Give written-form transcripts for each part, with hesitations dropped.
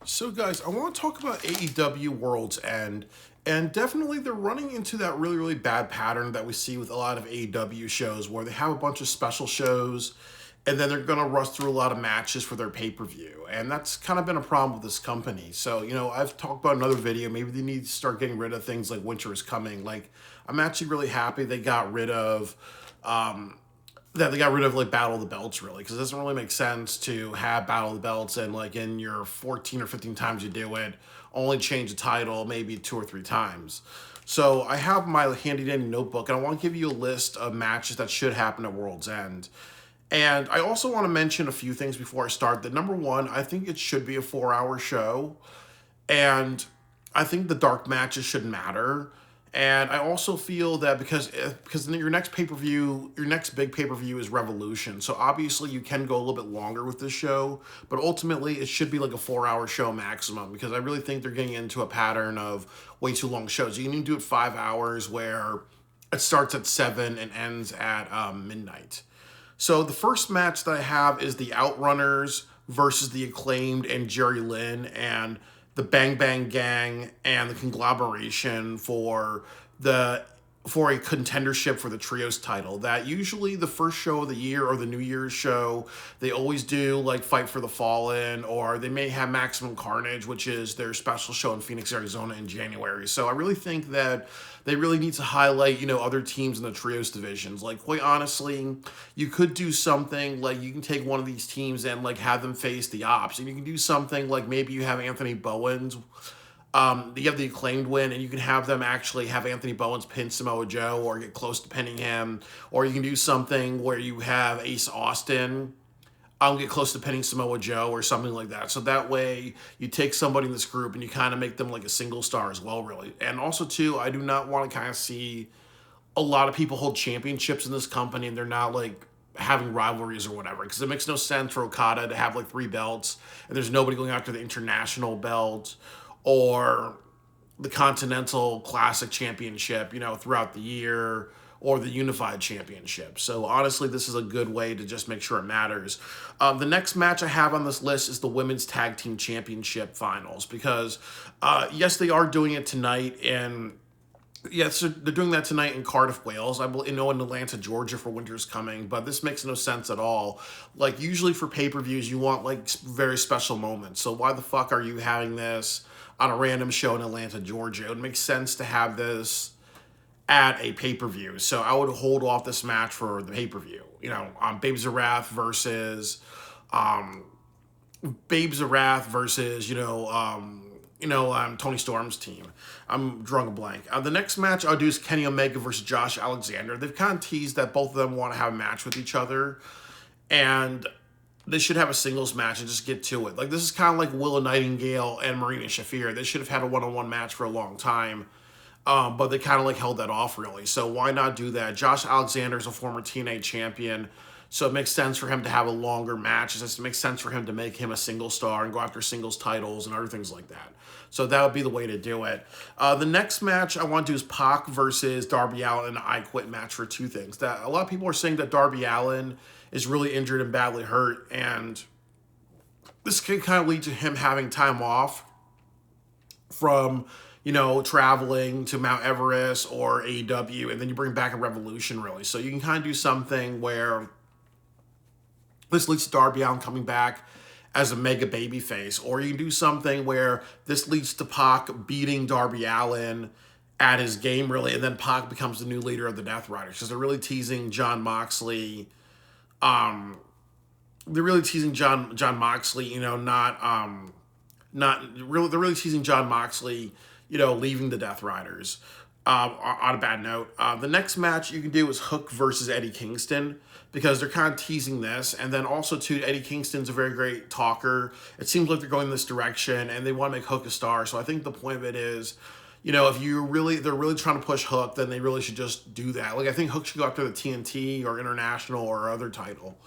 So, guys, I want to talk about AEW World's End. And definitely, they're running into that really, really bad pattern that we see with a lot of AEW shows where they have a bunch of special shows and then they're going to rush through a lot of matches for their pay per view. And that's kind of been a problem with this company. So, I've talked about another video. Maybe they need to start getting rid of things like Winter is Coming. Like, I'm actually really happy they got rid of. Like Battle of the Belts really because it doesn't really make sense to have Battle of the Belts and like in your 14 or 15 times you do it only change the title maybe two or three times. So I have my handy dandy notebook and I want to give you a list of matches that should happen at World's End. And I also want to mention a few things before I start. That number one, I think it should be a 4 hour show. And I think the dark matches should matter. And I also feel that because your next pay per view, your next big pay per view is Revolution. So obviously you can go a little bit longer with this show, but ultimately it should be like a 4 hour show maximum because I really think they're getting into a pattern of way too long shows. You need to do it 5 hours where it starts at 7 and ends at midnight. So the first match that I have is the Outrunners versus the Acclaimed and Jerry Lynn and the Bang Bang Gang and the conglomeration the for a contendership for the trios title. That usually the first show of the year or the New Year's show, they always do like Fight for the Fallen, or they may have Maximum Carnage, which is their special show in Phoenix, Arizona in January. So I really think that they really need to highlight, other teams in the trios divisions. Like, quite honestly, you could do something like you can take one of these teams and like have them face the Ops, and you can do something like maybe you have Anthony Bowens. You have the Acclaimed win, and you can have them actually have Anthony Bowens pin Samoa Joe or get close to pinning him. Or you can do something where you have Ace Austin get close to pinning Samoa Joe or something like that. So that way you take somebody in this group and you kind of make them like a single star as well, really. And also, too, I do not want to kind of see a lot of people hold championships in this company and they're not like having rivalries or whatever, because it makes no sense for Okada to have like three belts and there's nobody going after the international belt or the Continental Classic Championship, throughout the year, or the Unified Championship. So honestly, this is a good way to just make sure it matters. The next match I have on this list is the Women's Tag Team Championship Finals, because yes, they are doing it tonight in. Yes, so they're doing that tonight in Cardiff, Wales. I know in Atlanta, Georgia for Winter's Coming, but this makes no sense at all. Like, usually for pay-per-views, you want, like, very special moments. So why the fuck are you having this on a random show in Atlanta, Georgia? It would make sense to have this at a pay-per-view. So I would hold off this match for the pay-per-view. Babes of Wrath versus Tony Storm's team. I'm drawing a blank. The next match I'll do is Kenny Omega versus Josh Alexander. They've kind of teased that both of them want to have a match with each other, and they should have a singles match and just get to it. Like, this is kind of like Willow Nightingale and Marina Shafir. They should have had a one-on-one match for a long time, but they kind of like held that off, really. So why not do that? Josh Alexander is a former TNA champion, so it makes sense for him to have a longer match. It makes sense for him to make him a single star and go after singles titles and other things like that. So that would be the way to do it. The next match I want to do is Pac versus Darby Allin in an I Quit match for two things. That a lot of people are saying that Darby Allin is really injured and badly hurt, and this can kind of lead to him having time off from traveling to Mount Everest or AEW, and then you bring back a Revolution, really. So you can kind of do something where this leads to Darby Allin coming back as a mega baby face, or you can do something where this leads to Pac beating Darby Allin at his game, really, and then Pac becomes the new leader of the Death Riders, because they're really teasing Jon Moxley. They're really teasing Jon Moxley, they're really teasing Jon Moxley, leaving the Death Riders. On a bad note, the next match you can do is Hook versus Eddie Kingston, because they're kind of teasing this, and then also too, Eddie Kingston's a very great talker. It seems like they're going this direction, and they want to make Hook a star. So I think the point of it is, if they're really trying to push Hook, then they really should just do that. Like, I think Hook should go after the TNT or International or other title,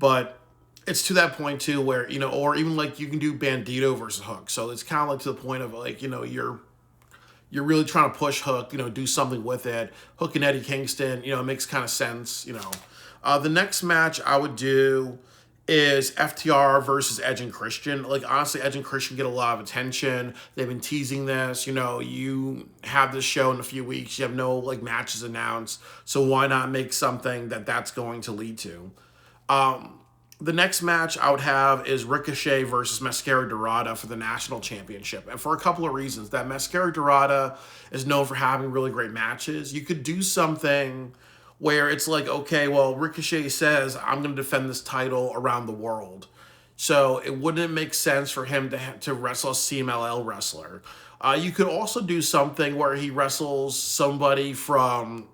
but it's to that point too where or even like you can do Bandito versus Hook. So it's kind of like to the point of like you're really trying to push Hook, do something with it. Hook and Eddie Kingston, it makes kind of sense, The next match I would do is FTR versus Edge and Christian. Like, honestly, Edge and Christian get a lot of attention. They've been teasing this. You know, you have this show in a few weeks. You have no, like, matches announced. So why not make something that's going to lead to? The next match I would have is Ricochet versus Mascara Dorada for the national championship. And for a couple of reasons. That Mascara Dorada is known for having really great matches. You could do something where it's like, okay, well, Ricochet says, I'm going to defend this title around the world. So it wouldn't make sense for him to wrestle a CMLL wrestler. You could also do something where he wrestles somebody from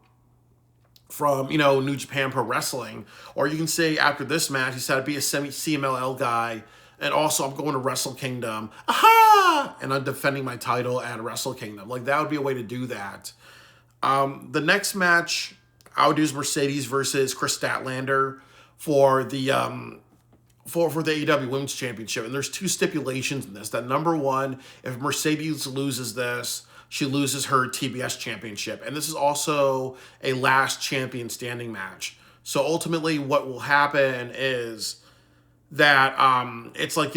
New Japan Pro Wrestling, or you can say after this match he said, be a CMLL guy, and also I'm going to Wrestle Kingdom, aha, and I'm defending my title at Wrestle Kingdom. Like, that would be a way to do that. The next match I would do is Mercedes versus Chris Statlander for the for the AEW Women's Championship, and there's two stipulations in this. That number one, if Mercedes loses this, she loses her TBS championship. And this is also a last champion standing match. So ultimately what will happen is that it's like,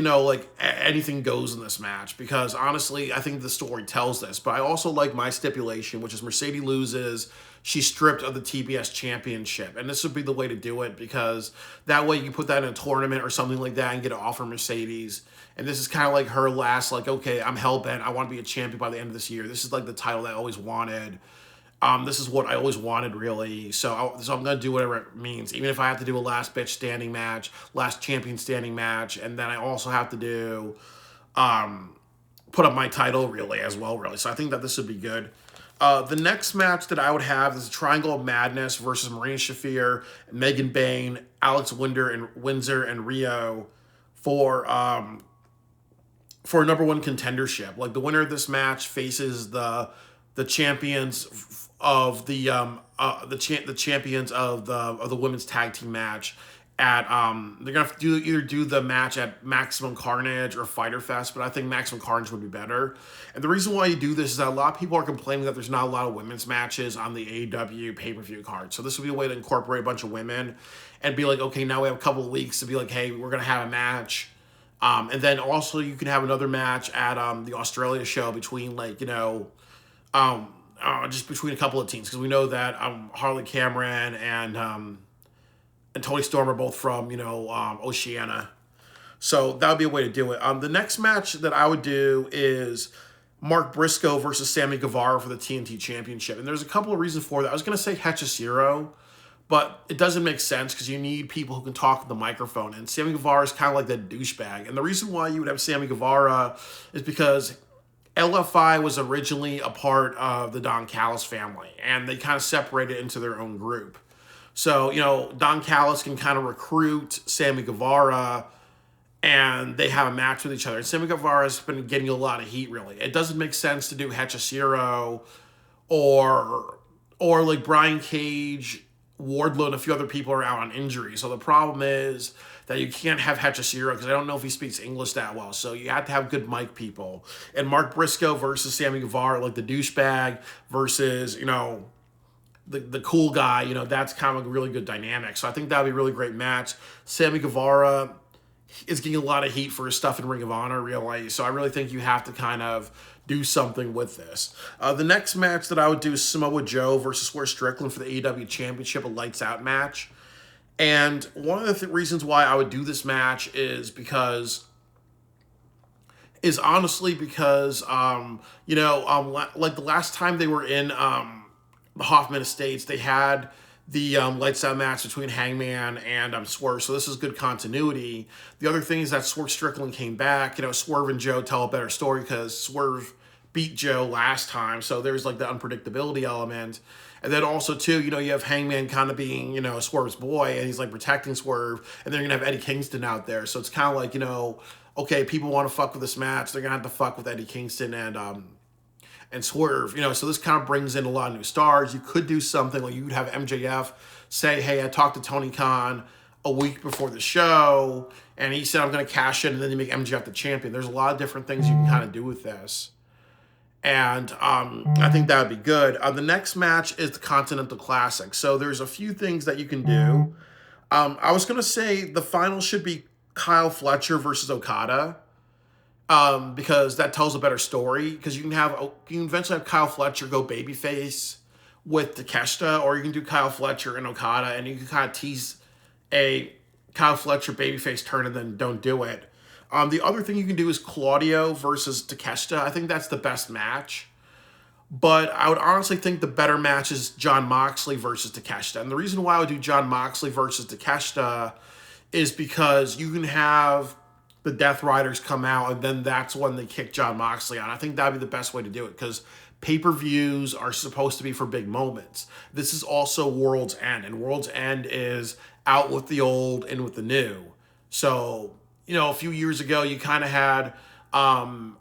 anything goes in this match, because honestly, I think the story tells this. But I also like my stipulation, which is Mercedes loses, she's stripped of the TBS championship. And this would be the way to do it, because that way you can put that in a tournament or something like that and get it off for Mercedes. And this is kind of like her last, like, okay, I'm hell-bent. I want to be a champion by the end of this year. This is like the title that I always wanted. This is what I always wanted, really. So I'm going to do whatever it means. Even if I have to do a last bitch standing match, last champion standing match, and then I also have to do, put up my title, really, as well, really. So I think that this would be good. The next match that I would have is Triangle of Madness versus Marina Shafir, Megan Bayne, Alex Windsor, and Rio for a number one contendership. Like, the winner of this match faces the champions of the champions of the women's tag team match at they're gonna have to either do the match at Maximum Carnage or Fyter Fest, but I think Maximum Carnage would be better. And the reason why you do this is that a lot of people are complaining that there's not a lot of women's matches on the AEW pay-per-view card. So this would be a way to incorporate a bunch of women and be like, okay, now we have a couple of weeks to be like, hey, we're gonna have a match. And then also you can have another match at the Australia show between, like, just between a couple of teams, because we know that Harley Cameron and Tony Storm are both from Oceania, so that would be a way to do it. The next match that I would do is Mark Briscoe versus Sammy Guevara for the TNT Championship, and there's a couple of reasons for that. I was gonna say Hechicero, but it doesn't make sense because you need people who can talk with the microphone, and Sammy Guevara is kind of like that douchebag. And the reason why you would have Sammy Guevara is because LFI was originally a part of the Don Callis family, and they kind of separated into their own group. So, Don Callis can kind of recruit Sammy Guevara, and they have a match with each other. And Sammy Guevara has been getting a lot of heat, really. It doesn't make sense to do Hechicero or like Brian Cage, Wardlow, and a few other people are out on injury. So the problem is that you can't have Hechicero because I don't know if he speaks English that well. So you have to have good mic people. And Mark Briscoe versus Sammy Guevara, like the douchebag versus, the cool guy, that's kind of a really good dynamic. So I think that would be a really great match. Sammy Guevara is getting a lot of heat for his stuff in Ring of Honor, really. So I really think you have to kind of do something with this. The next match that I would do is Samoa Joe versus Swerve Strickland for the AEW Championship, a lights out match. And one of the reasons why I would do this match is honestly because like the last time they were in the Hoffman Estates, they had the lights out match between Hangman and Swerve, so this is good continuity. The other thing is that Swerve Strickland came back. Swerve and Joe tell a better story because Swerve beat Joe last time, so there's like the unpredictability element. And then also too, you have Hangman kind of being, Swerve's boy, and he's like protecting Swerve, and then you're gonna have Eddie Kingston out there, so it's kind of like, okay, people want to fuck with this match, they're gonna have to fuck with Eddie Kingston and Swerve, so this kind of brings in a lot of new stars. You could do something like you could have MJF say, hey, I talked to Tony Khan a week before the show, and he said I'm going to cash in, and then you make MJF the champion. There's a lot of different things you can kind of do with this. And I think that would be good. The next match is the Continental Classic. So there's a few things that you can do. I was gonna say the final should be Kyle Fletcher versus Okada. Because that tells a better story. Because you can eventually have Kyle Fletcher go babyface with Takeshita, or you can do Kyle Fletcher and Okada, and you can kind of tease a Kyle Fletcher babyface turn and then don't do it. The other thing you can do is Claudio versus Takeshita. I think that's the best match. But I would honestly think the better match is John Moxley versus Takeshita. And the reason why I would do John Moxley versus Takeshita is because you can have the Death Riders come out, and then that's when they kick John Moxley on. I think that'd be the best way to do it, because pay-per-views are supposed to be for big moments. This is also World's End, and World's End is out with the old, in with the new. So, a few years ago, you kind of had, the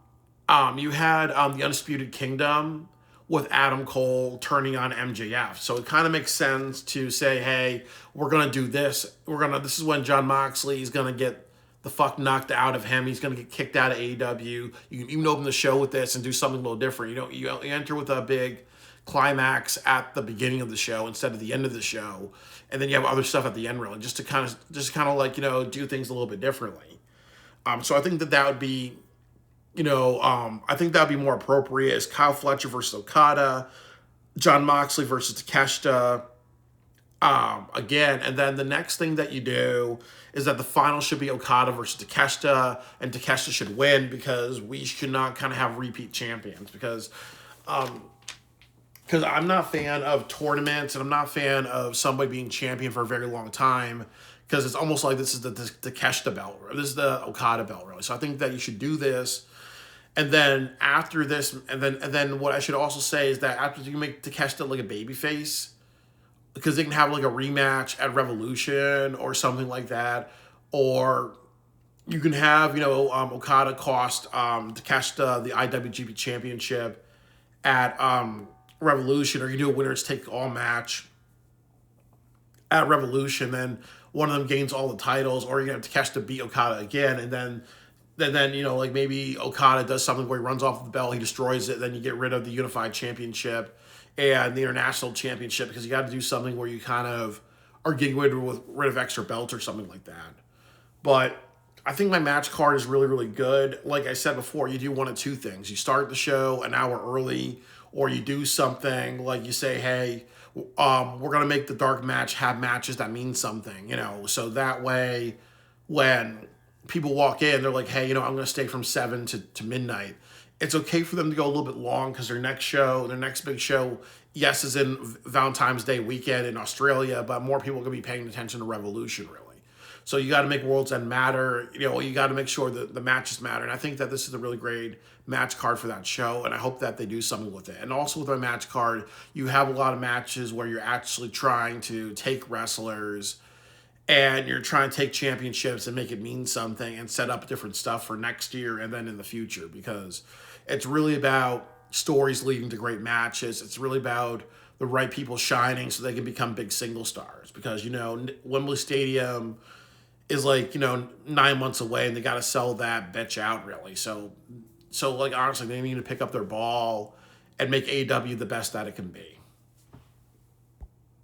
Undisputed Kingdom with Adam Cole turning on MJF. So it kind of makes sense to say, hey, we're gonna do this. This is when John Moxley is gonna get the fuck knocked out of him. He's gonna get kicked out of AEW. You can even open the show with this and do something a little different. You enter with a big climax at the beginning of the show instead of the end of the show, and then you have other stuff at the end, really, just to kind of like do things a little bit differently. So I think that would be, I think that would be more appropriate, is Kyle Fletcher versus Okada, John Moxley versus Takeshita, again. And then the next thing that you do is that the final should be Okada versus Takeshita, and Takeshita should win, because we should not kind of have repeat champions, because I'm not a fan of tournaments, and I'm not a fan of somebody being champion for a very long time, because it's almost like this is the Takeshita belt. This is the Okada belt, really. So I think that you should do this. And then after this, and then what I should also say is that after you make Takeshita like a babyface, because they can have like a rematch at Revolution or something like that, or you can have Okada cost Takeshita the IWGP Championship at Revolution, or you do a winners take all match at Revolution. Then one of them gains all the titles, or you have Takeshita beat Okada again, and then like maybe Okada does something where he runs off the belt, he destroys it, then you get rid of the Unified Championship and the International Championship, because you got to do something where you kind of are getting rid of extra belts or something like that. But I think my match card is really, really good. Like I said before, you do one of two things. You start the show an hour early, or you do something like you say, hey, we're going to make the dark match have matches that mean something, so that way when people walk in, they're like, hey, I'm going to stay from 7 to midnight. It's okay for them to go a little bit long, because their next big show, yes, is in Valentine's Day weekend in Australia, but more people are going to be paying attention to Revolution, really. So you got to make World's End matter. You got to make sure that the matches matter. And I think that this is a really great match card for that show, and I hope that they do something with it. And also with my match card, you have a lot of matches where you're actually trying to take wrestlers and you're trying to take championships and make it mean something and set up different stuff for next year and then in the future, because it's really about stories leading to great matches. It's really about the right people shining so they can become big single stars, because, Wembley Stadium is 9 months away, and they got to sell that bitch out, really. So like, honestly, they need to pick up their ball and make AEW the best that it can be.